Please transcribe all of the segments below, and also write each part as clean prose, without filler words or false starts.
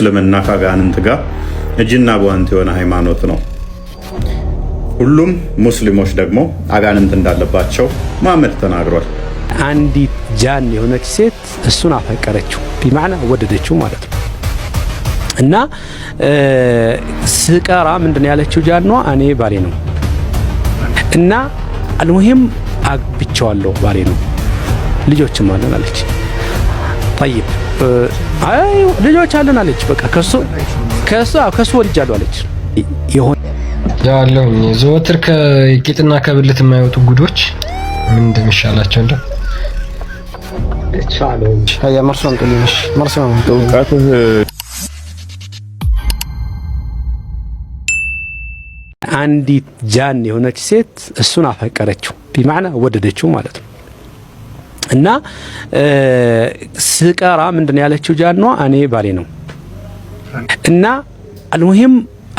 እስልምና ከአጋንንት ጋር እጅና ጓንት የሆነ ሃይማኖት ነው። ሁሉም ሙስሊሞች ደግሞ አጋንንት እንዳለባቸው መሐመድ ተናግሯል። አንዲት ጃን የሆነች ሴት እሱን አፈቀረችው ቢማዕና ወደደችው ማለት ነው። እና ስቀራ ምንድን ያለችው ጃኗ እኔ ባሌ ነው እና አልሙሂም አግብቼዋለሁ ባሌ ነው ልጆችም አለን አለች። طيب አይ ልጆች አለን አለች። በቃ ከሱ ወልጃለሁ አለች። ያለው ዘወትር ከቂጥና ከብልት የማይወጡ ጉዶች ምን እንደሚሻላቸው እንደ ያ መርሶም ጥልሽ መርሶም ተውቃት አንዲት ጃን የሆነች ሴት እሱን አፈቀረችው ቢማዕና ወደደችው ማለት ነው። እና ስቀራ ምንድን ያለችው ጃኗ እኔ ባሌ ነው እና አልሙሂም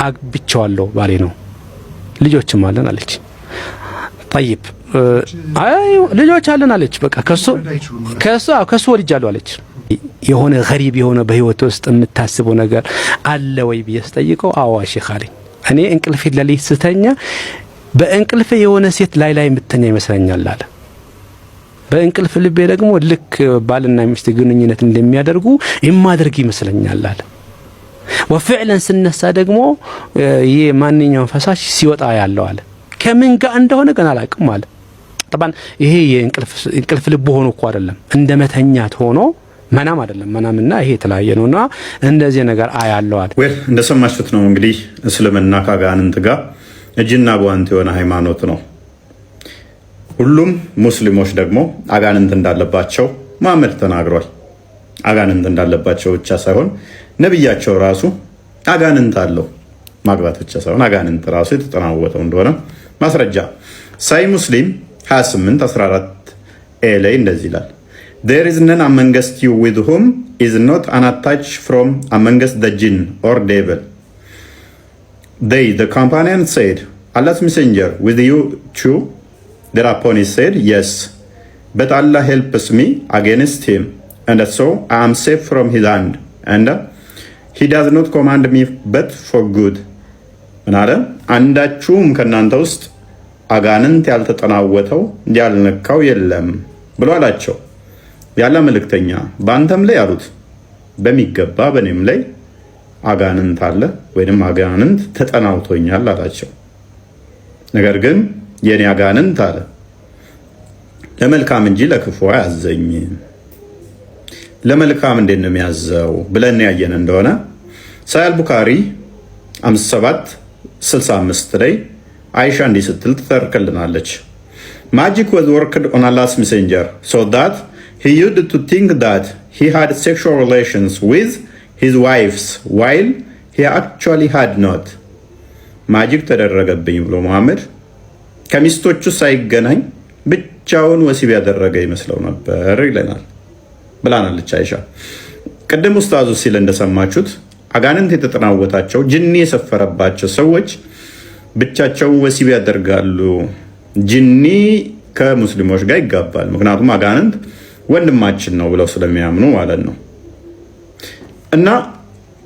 አግብቼዋለሁ ባሌ ነው ልጆችም አለን አለች። طيب አይ ልጆች አለን አለች። በቃ ከሱ ወልጃለሁ አለች። የሆነ ገሪብ የሆነ በህይወት ውስጥ የምታስበው ነገር አለ ወይ ብዬ ስጠይቀው አዎ ሼክ አለኝ። እኔ እንቅልፍ ለሊት ስተኛ በእንቅልፍ የሆነ ሴት ላይ የምተኛ ይመስለኛል አለ። በእንቅልፍ ልቤ ደግሞ ልክ ባልና ሚስት ግንኙነት እንደሚያደርጉ የማደርግ ይመስለኛል አለ። ወፍዕለን ስነሳ ደግሞ የማንኛው ፈሳሽ ሲወጣ ያለው አለ። ከምን ጋር እንደሆነ ገና አላውቅም አለ። طبعا ይሄ የእንቅልፍ ልብ ሆኖ እኮ አይደለም እንደመተኛት ሆኖ መናም አይደለም መናምና ይሄ የተለያየ ነውና እንደዚህ ነገር አያለው አለ። ወይ እንደሰማችሁት ነው እንግዲህ እስልምና ከአጋንንት ጋር እጅና ጓንት የሆነ ሃይማኖት ነው። ሁሉም ሙስሊሞች ደግሞ አጋንንት እንዳለባቸው መሐመድ ተናግሯል። አጋንንት እንዳለባቸው ብቻ ሳይሆን ነብያቸው ራሱ አጋንንት አለው ማግባት ብቻ ሳይሆን አጋንንት ራሱ የተጠናወተው እንደሆነ ማስረጃ ሳይ ሙስሊም 28:14 ኤ ላይ እንደዚህ ይላል። There is none amongst you with whom is not unattached from amongst the jinn or devil. They, the companion said, Allah's messenger, with you too? Thereupon he said, Yes, but Allah helps me against him, and so I am safe from his hand, and he does not command me but for good. ምናለ አንዳችሁም ከናንተ ውስጥ አጋንንት ያልተጠናወተው ያልነካው የለም ብሎ አላቸው። ያለ መልእክተኛ በአንተም ላይ አሉት በሚገባ በእኔም ላይ አጋንንት አለ ወይንም አጋንንት ተጠናውቶኛል አላቸው። ነገር ግን የኔ አጋንንት አለ ለመልካም እንጂ ለክፉ አያዘኝም። ለመልካም እንዴት ነው የሚያዘው ብለን ያየን እንደሆነ ሳሂህ ቡኻሪ 57:65 ላይ አይሻ እንዲህ ስትል ትተርክልናለች። Magic was worked on Allah's messenger so that he used to think that he had sexual relations with his wives while he actually had not. ማጂክ ተደረገብኝ ብሎ መሐመድ ከሚስቶቹ ሳይገናኝ ብቻውን ወሲብ ያደረገ ይመስለው ነበር ይለናል ብላናለች አይሻ። ቀደም ኡስታዙ ሲል እንደሰማችሁት አጋንንት የተጠናወታቸው ጅኒ የሰፈረባቸው ሰዎች ብቻቸውን ወሲብ ያደርጋሉ። ጅኒ ከሙስሊሞች ጋር ይጋባል። ምክንያቱም አጋንንት ወንድማችን ነው ብለው ስለሚያምኑ ማለት ነው። እና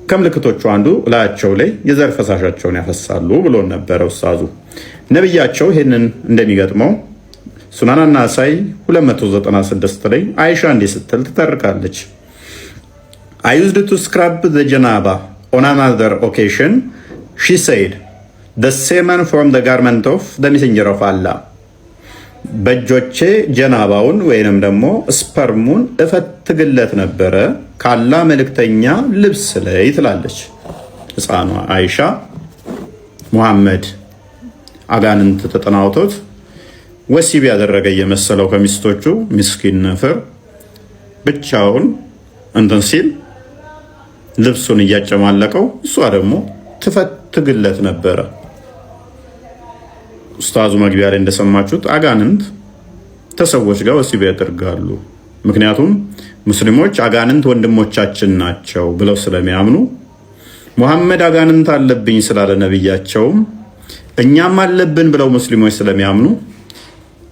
ከምልክቶቹ አንዱ ላያቸው ላይ የዘር ፈሳሻቸውን ያፈሳሉ ብሎ ነበረ ኡስታዙ። ነብያቸው ይሄንን እንደሚገጥመው ሱናን ናሳኢ 296 ላይ አይሻ እንዲህ ስትል ትተርካለች። I used to scrub the janaba on another occasion. She said, the semen from the garment of the messenger of Allah. በእጆቼ ጀናባውን ወይንም ደግሞ ስፐርሙን እፈትግለት ነበረ ካላ መልእክተኛ ልብስ ላይ ትላለች ህፃኗ አይሻ። ሙሐመድ አጋንንት ተጠናውቶት ወሲብ ያደረገ የመሰለው ከሚስቶቹ ምስኪን ነፍር ብቻውን እንትን ሲል ልብሱን እያጨማለቀው እሷ ደግሞ ትፈትግለት ነበረ። ኡስታዙ መግቢያ ላይ እንደሰማችሁት አጋንንት ተሰዎች ጋር ወሲብ ያደርጋሉ። ምክንያቱም ሙስሊሞች አጋንንት ወንድሞቻችን ናቸው ብለው ስለሚያምኑ ሙሐመድ አጋንንት አለብኝ ስላለ ነብያቸውም እኛም አለብን ብለው ሙስሊሞች ስለሚያምኑ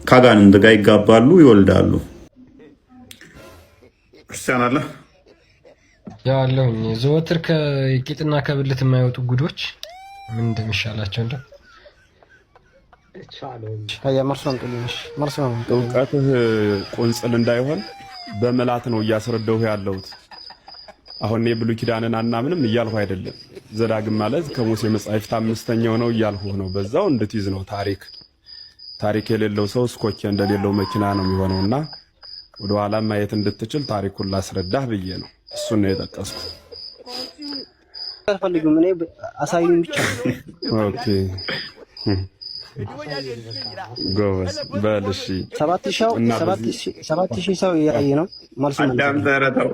ከአጋንንት ጋር ይጋባሉ፣ ይወልዳሉ። ክርስቲያን አለ ያለውኝ ዘወትር ከቂጥና ከብልት የማይወጡ ጉዶች ምን እንደሚሻላቸው እንደ እውቀትህ ቁንጽል እንዳይሆን በመላት ነው እያስረዳሁ ያለሁት። አሁን የብሉይ ኪዳንን አናምንም እያልሁ አይደለም። ዘዳግም ማለት ከሙሴ መጻሕፍት አምስተኛው ነው እያልሁ ነው። በዛው እንድትይዝ ነው። ታሪክ የሌለው ሰው ስኮኬ እንደሌለው መኪና ነው የሚሆነውና ወደ ኋላ ማየት እንድትችል ታሪኩን ላስረዳህ ብዬ ነው። እሱን ነው የጠቀስኩት። አልፈልግም እኔ አሳዩኝ ብቻ። ኦኬ ጎበዝ በል እሺ። 7000 ሰው ያየ ነው ማለት ነው። አዳም ተረተው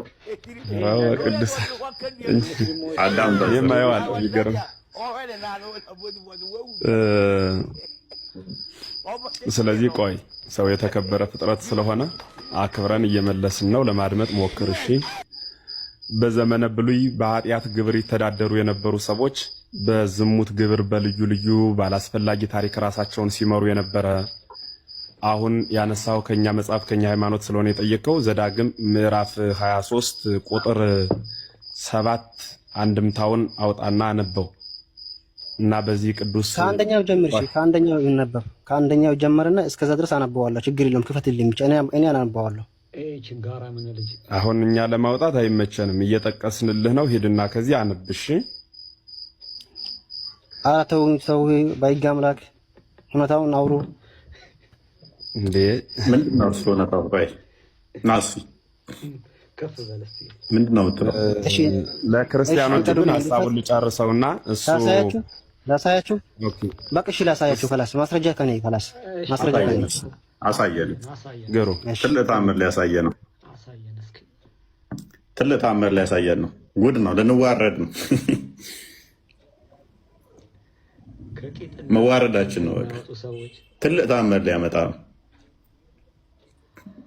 ራው ቅዱስ አዳም የማይዋል ይገርም። ስለዚህ ቆይ ሰው የተከበረ ፍጥረት ስለሆነ አክብረን እየመለስን ነው። ለማድመጥ ሞክር እሺ። በዘመነ ብሉይ በኃጢአት ግብር ይተዳደሩ የነበሩ ሰዎች በዝሙት ግብር በልዩ ልዩ ባላስፈላጊ ታሪክ ራሳቸውን ሲመሩ የነበረ። አሁን ያነሳው ከኛ መጽሐፍ ከኛ ሃይማኖት ስለሆነ የጠየቀው ዘዳግም ምዕራፍ 23 ቁጥር 7 አንድምታውን አውጣና አነበው እና በዚህ ቅዱስ ከአንደኛው ጀምር እሺ። ከአንደኛው ይነበብ። ከአንደኛው ጀመርና እስከዛ ድረስ አነበዋለሁ። ችግር የለም ክፈትልኝ ብቻ እኔ አነበዋለሁ። ችጋራ ምን ልጅ አሁን እኛ ለማውጣት አይመቸንም፣ እየጠቀስንልህ ነው። ሄድና ከዚህ አንብሽ። አራተው ሰው ባይጋ አምላክ ሁነታውን አውሩ እንዴ ምንድነው እሱ? ሁነታው ባይ ናሲ ከፍ በለስ ምንድነው? እሺ ለክርስቲያኖች ግን ሐሳቡን ልጨርሰውና እሱ ላሳያችሁ። ኦኬ በቃ እሺ ላሳያችሁ። خلاص ማስረጃ ከኔ خلاص ማስረጃ ከኔ አሳየን። ገሩ ትልቅ ተአምር ሊያሳየን ነው። ትልቅ ተአምር ሊያሳየን ነው። ጉድ ነው። ልንዋረድ ነው። መዋረዳችን ነው። በቃ ትልቅ ተአምር ሊያመጣ ነው።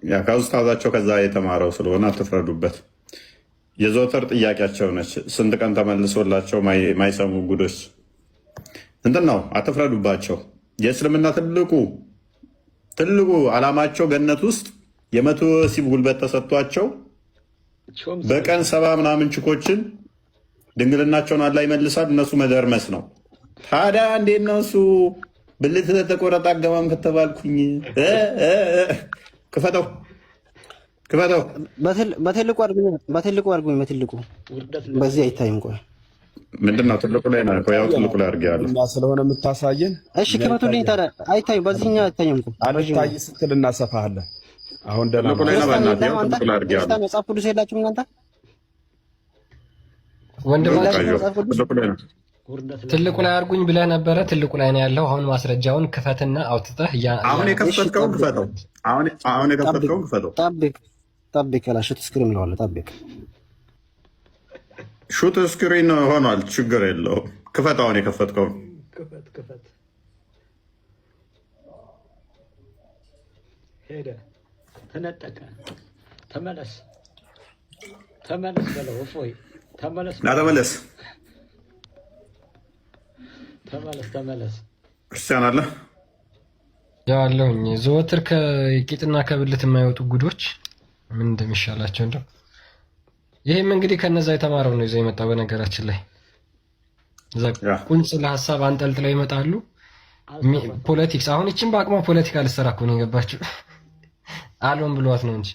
ያ ከኡስታዛቸው ከዛ የተማረው ስለሆነ አትፍረዱበት። የዘወትር ጥያቄያቸው ነች። ስንት ቀን ተመልሶላቸው ማይሰሙ ጉዶች እንትን ነው። አትፍረዱባቸው። የእስልምና ትልቁ ዓላማቸው ገነት ውስጥ የመቶ ወሲብ ጉልበት ተሰጥቷቸው በቀን 70 ምናምን ችኮችን ድንግልናቸውን አላህ ይመልሳል። እነሱ መደርመስ ነው። ታዲያ እንዴት ነው እሱ ብልት ተቆረጣ አገባም ከተባልኩኝ ክፈተው በትልቁ አድርጉኝ። በትልቁ በዚህ አይታይም። ቆይ ምንድነው? ትልቁ ላይ ነው። ያው ትልቁ ላይ አድርጌያለሁ እና ስለሆነ የምታሳየን እሺ ክፈቱልኝ። ታዲያ አይታይም። በዚህኛው አይታይም እኮ አልታይ ስትል እናሰፋለን። አሁን ደህና ትልቁ ላይ ነው። በእናትህ ያው ትልቁ ላይ አድርጌያለሁ። መጽሐፍ ቅዱስ የላችሁም እናንተ? ትልቁ ላይ አድርጉኝ ብለህ ነበረ። ትልቁ ላይ ነው ያለው። አሁን ማስረጃውን ክፈትና አውጥተህ አሁን የከፈትከውን ክፈተው። አሁን የከፈትከውን ክፈተው። ጠብቅ ያላ ሹት ስክሪን ነው አለ። ጠብቅ ሹት ስክሪን ሆኗል። ችግር የለውም። ክፈተው። አሁን የከፈትከውን ክፈት። ሄደ፣ ተነጠቀ። ተመለስ በለው። እፎይ ተመለስ። ተመለስ። ክርስቲያን አለ ያለውኝ ዘወትር ከቂጥና ከብልት የማይወጡ ጉዶች ምን እንደሚሻላቸው እንደው ይሄም እንግዲህ ከነዛ የተማረው ነው ይዘው የመጣው። በነገራችን ላይ እዛ ቁንጽ ለሐሳብ አንጠልጥለው ይመጣሉ። ፖለቲክስ አሁን እቺን በአቅሟ ፖለቲካ ልትሰራ እኮ ነው የገባችው። አሎም ብሏት ነው እንጂ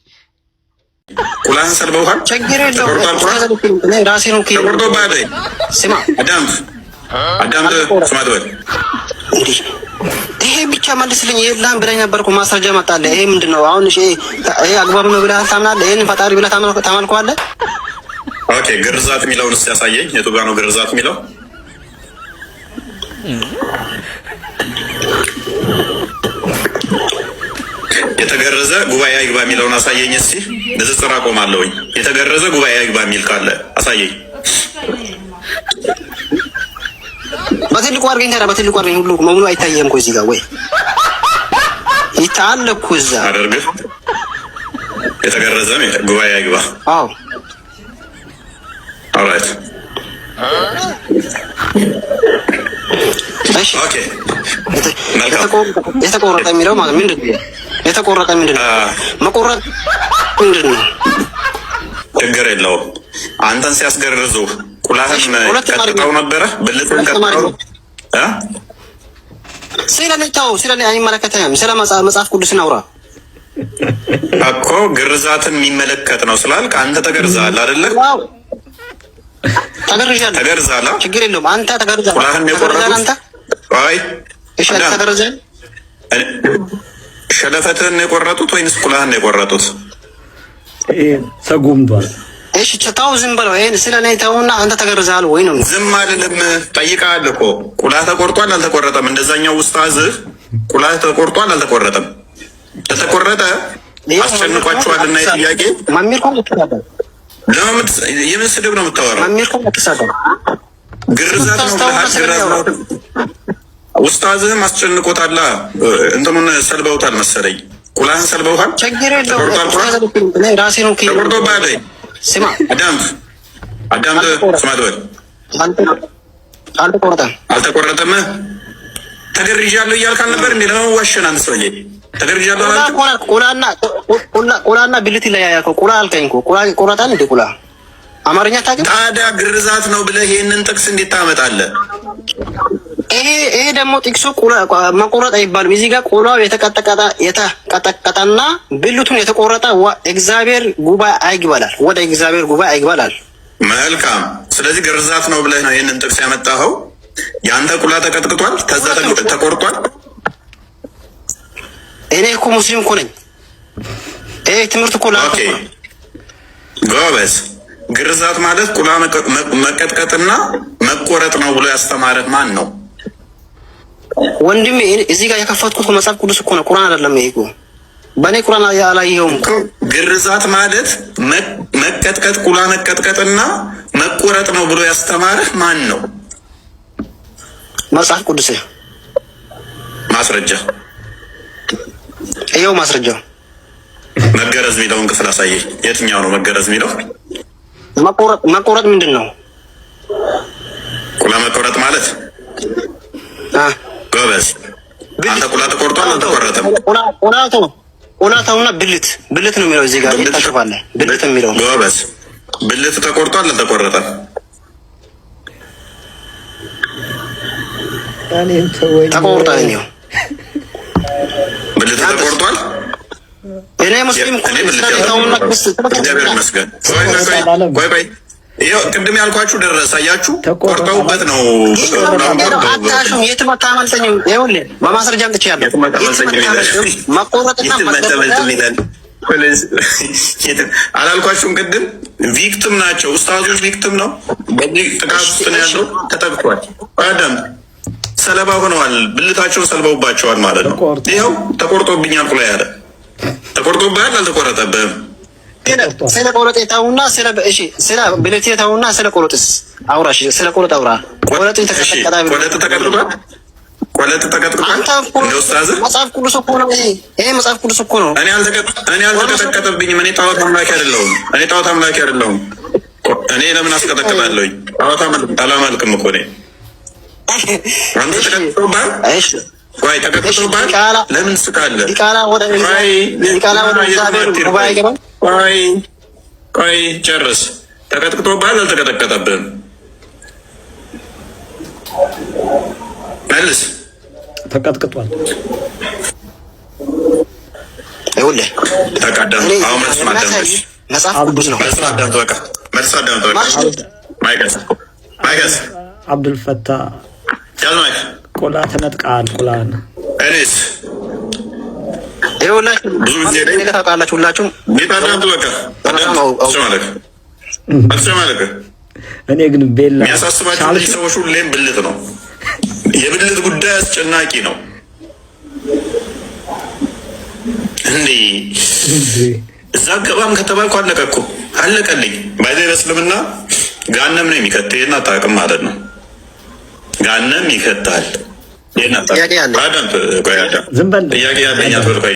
ቁላን ሰልበውሃል። ችግር የለውም። ራሴ ነው ተቆርጦ ባደ ስማ አዳም ስማት ወይ ይሄ ብቻ መልስልኝ። የላም ብለኝ ነበርኩ። ማስረጃ መጣለህ። ይሄ ምንድነው አሁን? እሺ ይሄ አግባብ ነው ብለህ ታምናለህ? ይሄን ፈጣሪ ብለህ ታመልከዋለህ? ኦኬ ግርዛት የሚለውን እስኪ ያሳየኝ። የቱ ጋር ነው ግርዛት የሚለው? የተገረዘ ጉባኤ አይግባ የሚለውን አሳየኝ እስኪ። ንጽጽር አቆማለሁኝ። የተገረዘ ጉባኤ አይግባ የሚል ካለ አሳየኝ። በትልቁ አድርገኝ። ታዲያ በትልቁ አድርገኝ። ሁሉ መሙሉ አይታየም እኮ እዚህ ጋር ወይ ይታለ እኮ እዛ አደርግህ። የተገረዘ ጉባኤ አይግባ። አዎ ኦልራይት እሺ ኦኬ። የተቆረጠ የሚለው ማለት ምንድን ነው? የተቆረጠ ምንድን ነው? መቆረጥ ምንድን ነው? ችግር የለውም። አንተን ሲያስገርዙ ቁላህን ቀጥቅጠው ነበረ? ብልትን ቀጥቅጠው ስለኔ አይመለከተኝም። ስለ መጽሐፍ ቅዱስ እናውራ እኮ። ግርዛትን የሚመለከት ነው ስላልክ አንተ ተገርዛል አይደለ? ተገርዛል። ችግር የለውም። አንተ ተገርዛል። ቁላህን የቆረጡት አንተ እሺ፣ ተገርዛል። ሸለፈትህን የቆረጡት ወይንስ ቁላህን የቆረጡት? ተጎምዷል። እሺ ተው፣ ዝም በለው። ይሄን ስለኔ ተውና አንተ ተገርዛል ወይ ነው? ዝም አልልም። ጠይቀሃል እኮ ቁላህ ተቆርጧል አልተቆረጠም? እንደዛኛው ውስጣዝህ ቁላህ ተቆርጧል አልተቆረጠም? ተቆረጠ አስጨንቋቸዋልና የጥያቄ ማሚር ኮም ተሳደብ። የምን ስድብ ነው የምታወራው? ማሚር ኮም ተሳደብ። ግርዛት ነው ግርዛት ነው። ውስጣዝህም አስጨንቆታላ። እንትኑን ሰልበውታል መሰለኝ። ቁላህን ሰልበውታል። ችግር የለውም። ራሴ ነው ተቆርጦብሃል። ስማ አዳምጥ ስማ ትበል። አልተቆረጠም። ተገርዣለሁ እያልክ አልነበር እንዴ? ለመዋሸን አንድ ሰውዬ ተገርዣለሁ አላልክም? ቁላና ብልት ይለያያል እኮ። ቁላ አልከኝ እኮ። ቁላ ይቆረጣል እንዴ? ቁላ አማርኛ ታውቅ? ታዲያ ግርዛት ነው ብለህ ይሄንን ጥቅስ እንዴት ታመጣለህ? ይሄ ደግሞ ጥቅሱ መቆረጥ አይባልም። እዚህ ጋር ቆላው የተቀጠቀጠና ብልቱን የተቆረጠ እግዚአብሔር ጉባኤ አይግባላል። ወደ እግዚአብሔር ጉባኤ አይግባላል። መልካም። ስለዚህ ግርዛት ነው ብለህ ነው ይሄንን ጥቅስ ያመጣኸው። ያንተ ቁላ ተቀጥቅጧል፣ ከዛ ተቆርጧል። እኔ እኮ ሙስሊም እኮ ነኝ። ይሄ ትምህርት እኮ ኦኬ፣ ጎበዝ። ግርዛት ማለት ቁላ መቀጥቀጥና መቆረጥ ነው ብሎ ያስተማረህ ማን ነው? ወንድሜ እዚህ ጋር የከፈትኩት መጽሐፍ ቅዱስ እኮ ነው፣ ቁርአን አይደለም። ይሄ እኮ በእኔ ቁርአን ያላየኸውም። ግርዛት ማለት መቀጥቀጥ፣ ቁላ መቀጥቀጥና መቆረጥ ነው ብሎ ያስተማረህ ማን ነው? መጽሐፍ ቅዱስ። ማስረጃ? ይኸው ማስረጃው። መገረዝ የሚለውን ክፍል አሳየኝ። የትኛው ነው መገረዝ የሚለው? መቆረጥ ምንድን ነው? ቁላ መቆረጥ ማለት ጎበዝ። አንተ ቁላ ተቆርጧል አልተቆረጠም? ቁላተውና ብልት ነው የሚለው እዚህ ጋር ታሽፋለህ። ብልት የሚለው ጎበዝ። ብልት ተቆርጧል አልተቆረጠም? ተቆርጧል። ነው ብልት ተቆርጧል። እኔ ሙስሊም እግዚአብሔር ይመስገን። ቆይ ይኸው ቅድም ያልኳችሁ ደረሰ። አያችሁ፣ ቆርጠውበት ነው። አታሹም። የትም አታመልጠኝም። ይኸውልህ በማስረጃ አምጥቼሃለሁ። አላልኳችሁም? ቅድም ቪክቲም ናቸው ኡስታዙ። ቪክቲም ነው በዚህ ጥቃት ውስጥ ነው ያለው። ተጠቅቷል። አዳም ሰለባ ሆነዋል። ብልታቸውን ሰልበውባቸዋል ማለት ነው። ይኸው ተቆርጦብኛል ቁላ ያለ ተቆርጦብሃል አልተቆረጠብህም? ስለ ቆረጥ የታውና ስለ ብልት የታውና ስለ ቆረጥስ አውራ። ስለ ቆረጥ አውራ። ቆረጥ ተቀጠቀጣ ቆረጥ ተቀጥቅጧል። ቆረጥ ተቀጥቅጧል። መጽሐፍ ቅዱስ እኮ ነው ይሄ መጽሐፍ ቅዱስ እኮ ነው። እኔ አልተቀጠቀጠብኝም። እኔ ጣዖት አምላኪ አይደለሁም። እኔ ለምን አስቀጠቅጣለሁኝ? ጣዖት አላመልክም እኮ እኔ። አንተ ተቀጥቅጦብሃል? እሺ ቆይ ተቀጥቅጦብሃል? ለምን ስቃለህ? ቆይ ጨርስ። ተቀጥቅጦብሃል አልተቀጠቀጠብህም? መልስ። ተቀጥቅጧል። ይኸውልህ ተቀደም። አሁን መልስ ማዳመጥ መጽሐፍ ቅዱስ ነው። መልስ አዳምጥ። በቃ መልስ አዳምጥ። በቃ ማይከስ አብዱልፈታ ያልማይክ ቆላ ተነጥቃል። ቁላን እኔስ ይኸውላችሁ ብዙ ጊዜ ላይ ታውቃላችሁ ሁላችሁም። አዳምጥ። በቃ አትሰማለህ። እኔ ግን ቤላ የሚያሳስባቸው እነዚህ ሰዎች ሁሌም ብልት ነው። የብልት ጉዳይ አስጨናቂ ነው። እንዴ እዛ ገባም ከተባልኩ አለቀ እኮ አለቀልኝ። ባይዘ በእስልምና ጋነም ነው የሚከተህ። ይሄን አታውቅም ማለት ነው። ጋነም ይከታል። ይሄን አታውቅም። አዳምጥ። ቆይ አዳምጥ። ዝም በል ጥያቄ ያለኝ አትበል። ቆይ